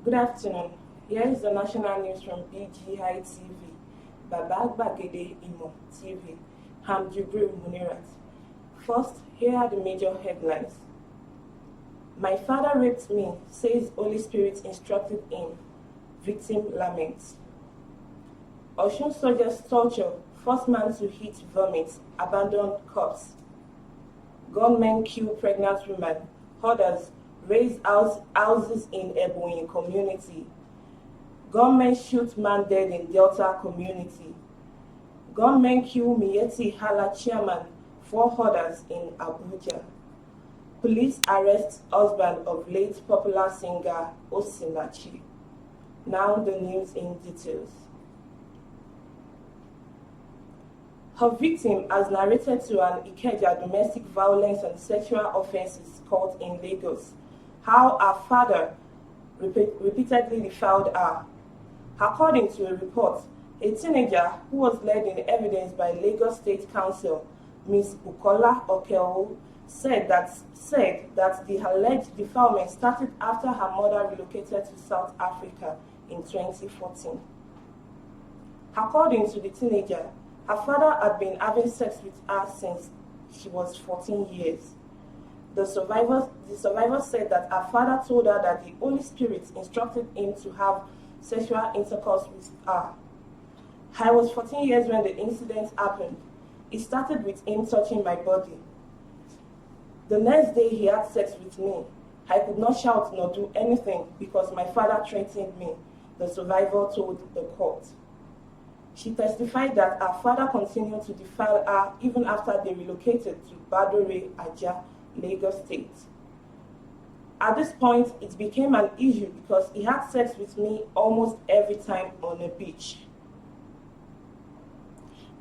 Good afternoon. Here is the national news from BGI TV, Babag Bagede Imo TV. I'm Jibril Munirat. First, here are the major headlines. My father raped me, says Holy Spirit instructed him. Victim laments. Osun soldiers torture, first man to hit vomit, abandoned corpse. Gunmen kill pregnant woman, others raise houses in Ebonyi community. Gunmen shoot man dead in Delta community. Gunmen kill Miyetti Hala chairman, 4 others in Abuja. Police arrest husband of late popular singer Osun. Now the news in details. Her victim has narrated to an Ikeja domestic violence and sexual offences court in Lagos how her father repeatedly defiled her. According to a report, a teenager who was led in evidence by Lagos State Council, Ms. Bukola Okeo, said that the alleged defilement started after her mother relocated to South Africa in 2014. According to the teenager, her father had been having sex with her since she was 14 years. The survivor said that her father told her that the Holy Spirit instructed him to have sexual intercourse with her. I was 14 years when the incident happened. It started with him touching my body. The next day he had sex with me. I could not shout nor do anything because my father threatened me, the survivor told the court. She testified that her father continued to defile her even after they relocated to Badore, Aja, Lagos State. At this point, it became an issue because he had sex with me almost every time on a beach.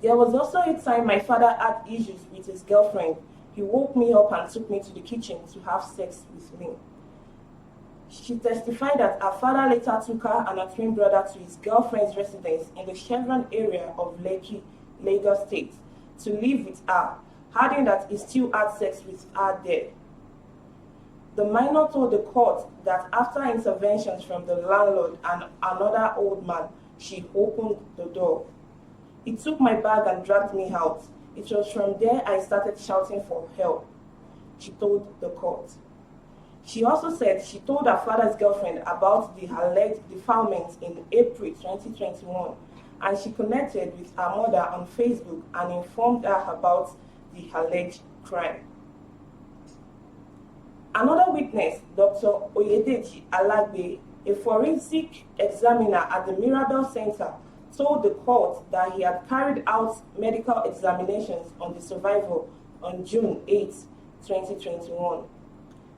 There was also a time my father had issues with his girlfriend. He woke me up and took me to the kitchen to have sex with me. She testified that her father later took her and her twin brother to his girlfriend's residence in the Chevron area of Lekki, Lagos State, to live with her, adding that he still had sex with her there. The minor told the court that after interventions from the landlord and another old man, she opened the door. He took my bag and dragged me out. It was from there I started shouting for help, she told the court. She also said she told her father's girlfriend about the alleged defilement in April 2021, and she connected with her mother on Facebook and informed her about the alleged crime. Another witness, Dr. Oyedeji Alagbe, a forensic examiner at the Mirabel Center, told the court that he had carried out medical examinations on the survivor on June 8, 2021.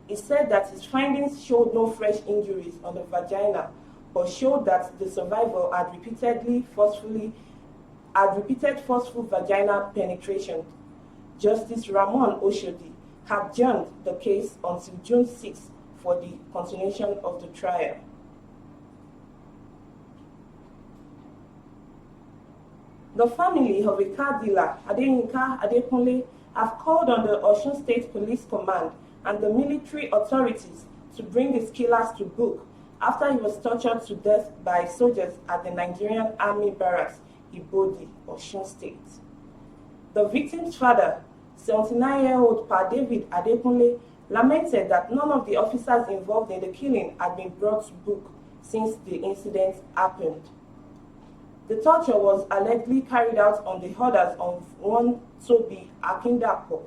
He said that his findings showed no fresh injuries on the vagina, but showed that the survivor had repeated forceful vaginal penetration. Justice Ramon Oshodi adjourned the case until June 6 for the continuation of the trial. The family of a car dealer, Adeyinka Adekunle, have called on the Osun State Police Command and the military authorities to bring his killers to book after he was tortured to death by soldiers at the Nigerian Army Barracks, Ibodi, Osun State. The victim's father, 79-year-old Pa David Adekunle, lamented that none of the officers involved in the killing had been brought to book since the incident happened. The torture was allegedly carried out on the orders of one Tobi Akindapo.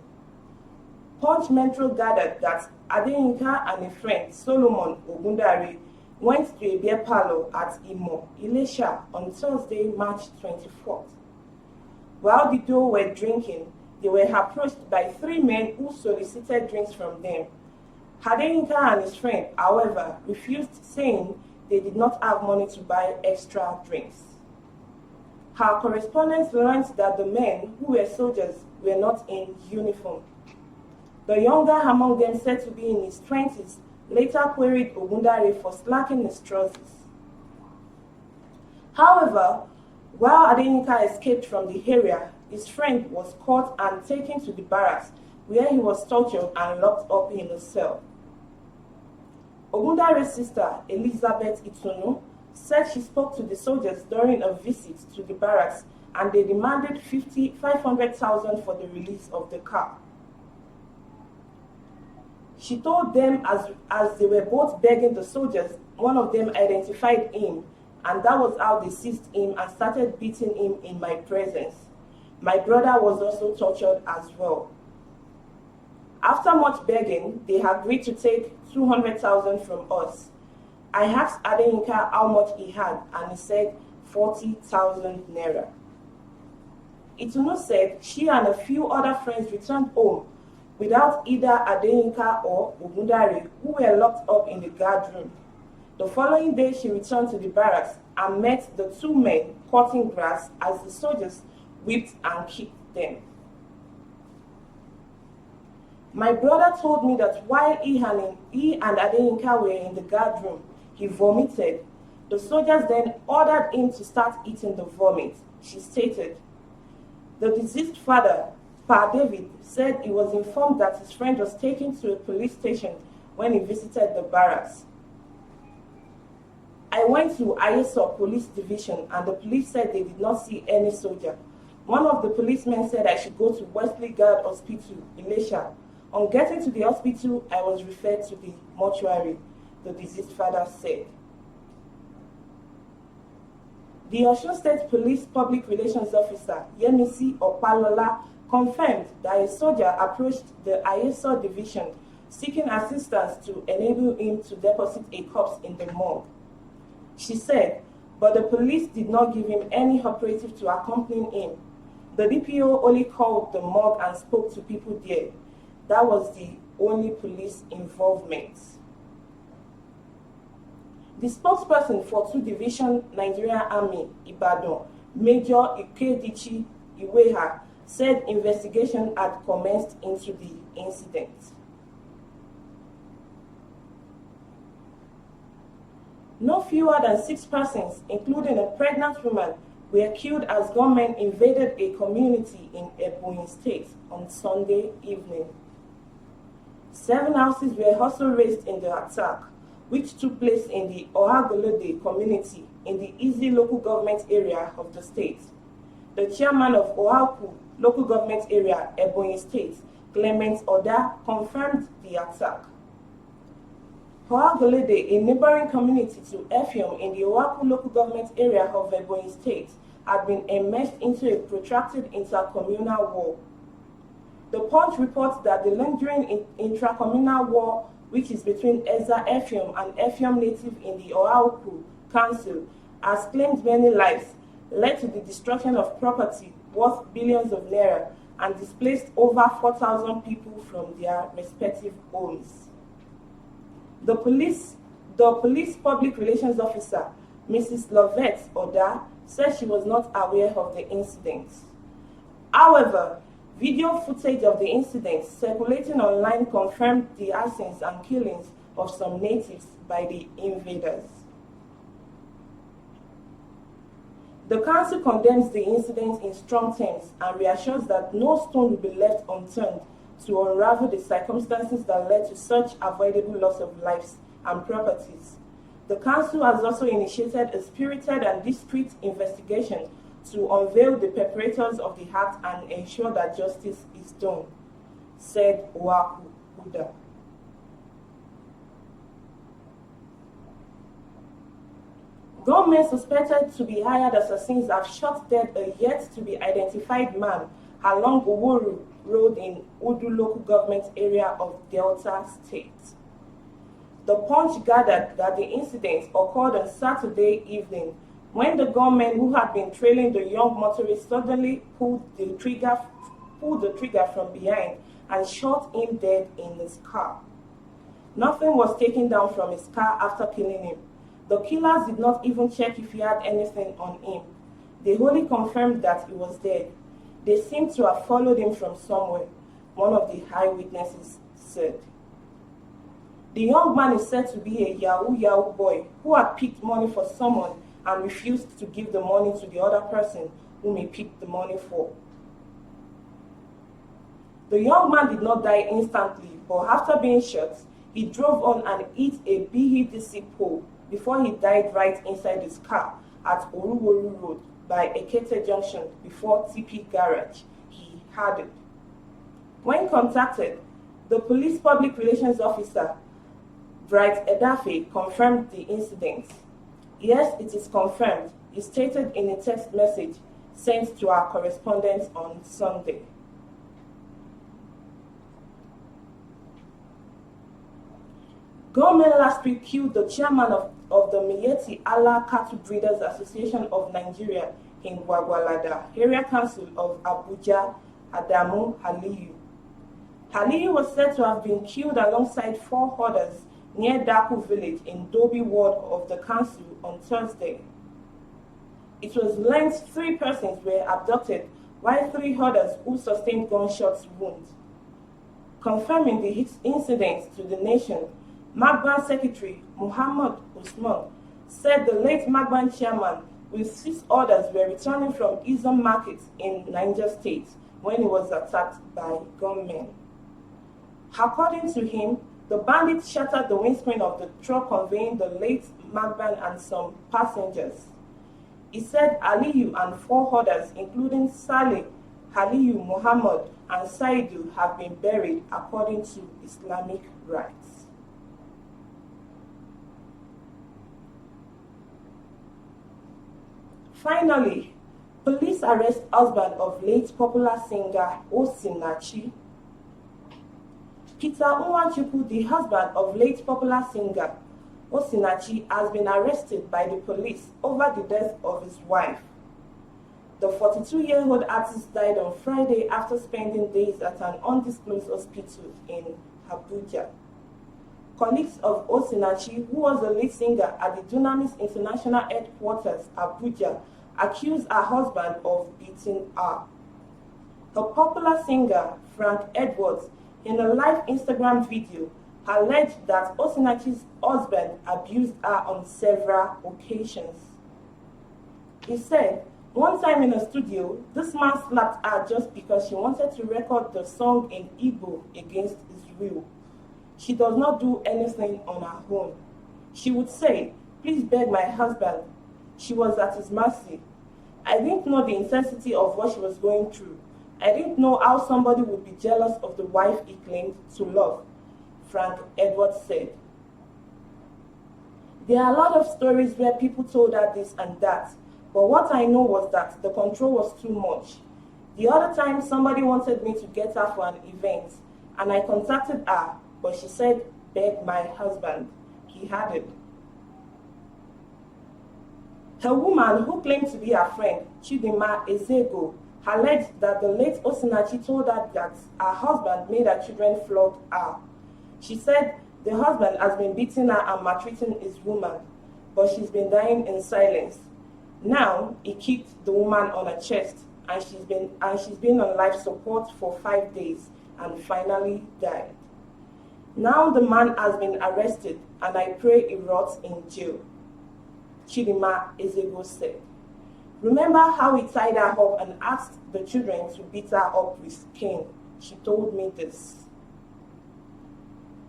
Punch Metro gathered that Adeyinka and a friend, Solomon Ogundari, went to a beer parlor at Imo, Ilesha on Thursday, March 24th. While the duo were drinking, they were approached by 3 men who solicited drinks from them. Adeyinka and his friend, however, refused, saying they did not have money to buy extra drinks. Our correspondents learned that the men, who were soldiers, were not in uniform. The younger among them, said to be in his 20s, later queried Ogundare for slacking his trousers. However, while Adeyinka escaped from the area, his friend was caught and taken to the barracks, where he was tortured and locked up in a cell. Ogundare's sister, Elizabeth Itunu, said she spoke to the soldiers during a visit to the barracks and they demanded 500,000 for the release of the car. She told them as they were both begging the soldiers, one of them identified him, and that was how they seized him and started beating him in my presence. My brother was also tortured as well. After much begging, they agreed to take 200,000 from us. I asked Adeyinka how much he had, and he said 40,000 naira. Itunu said she and a few other friends returned home without either Adeyinka or Ogundare, who were locked up in the guard room. The following day, she returned to the barracks and met the two men cutting grass as the soldiers whipped and kicked them. My brother told me that while he and Adeyinka were in the guard room, he vomited. The soldiers then ordered him to start eating the vomit. She stated, the deceased father, Pa David, said he was informed that his friend was taken to a police station when he visited the barracks. I went to Ayeso Police Division and the police said they did not see any soldier. One of the policemen said I should go to Wesley Guard Hospital, Ilesha. On getting to the hospital, I was referred to the mortuary, the deceased father said. The Osun State Police Public Relations Officer, Yemisi Opalola, confirmed that a soldier approached the Ayeso Division seeking assistance to enable him to deposit a corpse in the morgue. She said, but the police did not give him any operative to accompany him. The DPO only called the morgue and spoke to people there. That was the only police involvement. The spokesperson for 2 Division Nigerian Army, Ibadan, Major Ikedichi Iweha, said investigation had commenced into the incident. No fewer than 6 persons, including a pregnant woman, were killed as gunmen invaded a community in Ebonyi State on Sunday evening. 7 houses were also razed in the attack, which took place in the Ohagolode community in the Izi local government area of the state. The chairman of Ohaku local government area, Ebonyi State, Clement Oda, confirmed the attack. Ohagolode, a neighboring community to Effium in the Ohaku local government area of Ebonyi State, had been immersed into a protracted intercommunal war. The Punch reports that the lingering intracommunal war, which is between Eza Effium and Effium native in the Ohaku Council, has claimed many lives, led to the destruction of property worth billions of naira, and displaced over 4,000 people from their respective homes. The police public relations officer, Mrs. Lovette Oda, said she was not aware of the incident. However, video footage of the incident circulating online confirmed the arrests and killings of some natives by the invaders. The council condemns the incident in strong terms and reassures that no stone will be left unturned to unravel the circumstances that led to such avoidable loss of lives and properties. The council has also initiated a spirited and discreet investigation to unveil the perpetrators of the act and ensure that justice is done, said Ohaku Uda. Gunmen suspected to be hired assassins have shot dead a yet-to-be-identified man along Oworu Road in Udu local government area of Delta State. The Punch gathered that the incident occurred on Saturday evening when the gunmen who had been trailing the young motorist suddenly pulled the trigger from behind and shot him dead in his car. Nothing was taken down from his car after killing him. The killers did not even check if he had anything on him. They only confirmed that he was dead. They seemed to have followed him from somewhere, one of the eyewitnesses said. The young man is said to be a Yahoo boy who had picked money for someone and refused to give the money to the other person whom he picked the money for. The young man did not die instantly, but after being shot, He drove on and hit a BEDC pole before he died right inside his car at Oruworu Road by Ekete Junction before TP Garage. He had it. When contacted, the police public relations officer, Bright Edafe, confirmed the incident. Yes, it is confirmed, he stated in a text message sent to our correspondent on Sunday. Gunmen last week killed the chairman of the Miyetti Allah Cattle Breeders Association of Nigeria in Gwagwalada, area council of Abuja, Adamu Haliyu. Haliyu was said to have been killed alongside 4 herders near Daku village in Dobi ward of the council on Thursday. It was learned 3 persons were abducted while 3 herders who sustained gunshot wounds. Confirming the incident to the nation, Magban Secretary Muhammad Usman said the late Magban chairman with 6 others were returning from Izon Market in Niger State when he was attacked by gunmen. According to him, the bandits shattered the windscreen of the truck conveying the late Magban and some passengers. He said Aliyu and 4 others, including Saleh, Aliyu Muhammad, and Saidu, have been buried according to Islamic rites. Finally, police arrest husband of late popular singer Osun. Peter Nwachukwu, the husband of late popular singer Osun, has been arrested by the police over the death of his wife. The 42-year-old artist died on Friday after spending days at an undisclosed hospital in Abuja. Colleagues of Osun, who was the lead singer at the Dunamis International Headquarters, Abuja, accused her husband of beating her. The popular singer, Frank Edwards, in a live Instagram video, alleged that Osunachi's husband abused her on several occasions. He said, one time in a studio, this man slapped her just because she wanted to record the song in Igbo against his will. She does not do anything on her own. She would say, please beg my husband. She was at his mercy. I didn't know the intensity of what she was going through. I didn't know how somebody would be jealous of the wife he claimed to love, Frank Edwards said. There are a lot of stories where people told her this and that, but what I know was that the control was too much. The other time, somebody wanted me to get her for an event, and I contacted her, but she said, beg my husband. He had it. A woman who claimed to be her friend, Chidima Ezego, alleged that the late Osunachi told her that her husband made her children flog her. She said the husband has been beating her and maltreating his woman, but she's been dying in silence. Now he kicked the woman on her chest, and she's been on life support for 5 days and finally died. Now the man has been arrested, and I pray he rots in jail, Chidima Ezego said. Remember how he tied her up and asked the children to beat her up with cane? She told me this.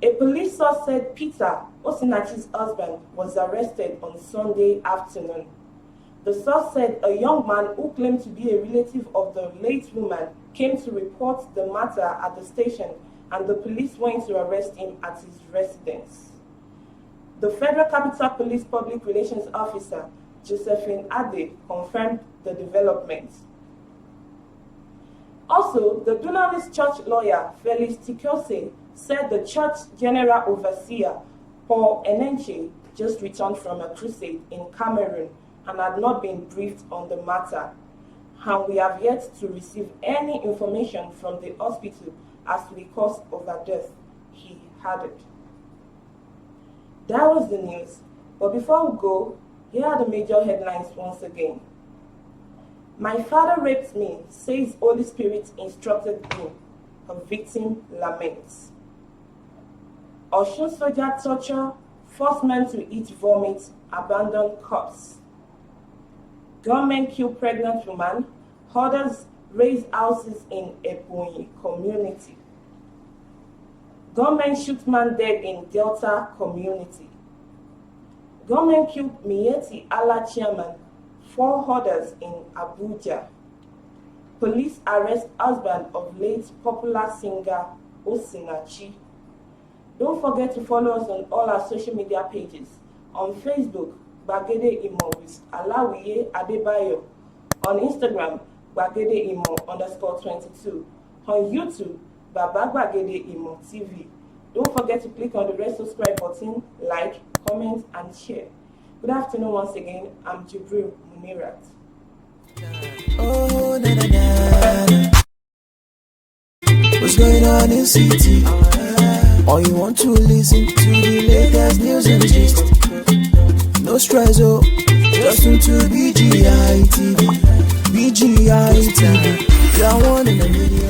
A police source said Peter, Osunachi's husband, was arrested on Sunday afternoon. The source said a young man who claimed to be a relative of the late woman came to report the matter at the station, and the police went to arrest him at his residence. The Federal Capital Police Public Relations Officer, Josephine Ade, confirmed the development. Also, the Dunamis church lawyer, Felix Tikose, said the church general overseer, Paul Enenche, just returned from a crusade in Cameroon and had not been briefed on the matter. And we have yet to receive any information from the hospital as to the cause of her death. He had it. That was the news. But before we go, here are the major headlines once again. My father raped me, says Holy Spirit instructed me. A victim laments. Osun soldier torture, force men to eat vomit, abandon corpse. Gunmen kill pregnant woman, hoarders raise houses in Ebonyi community. Gunmen shoot man dead in Delta community. Gunmen killed Miyetti Allah chairman, 4 others in Abuja. Police arrest husband of late popular singer Osun. Don't forget to follow us on all our social media pages. On Facebook, Gbagede Imo with Alawiye Adebayo. On Instagram, Gbagede Imo _22. On YouTube, Baba Gbagede Imo TV. Don't forget to click on the red subscribe button, like, comment, and share. Good afternoon once again. I'm Jibril Munirat. Oh, na na na. What's going on in city? Or you want to listen to the latest news and gist? No stress, oh, just tune to BGI TV. BGI TV, you're one in a million.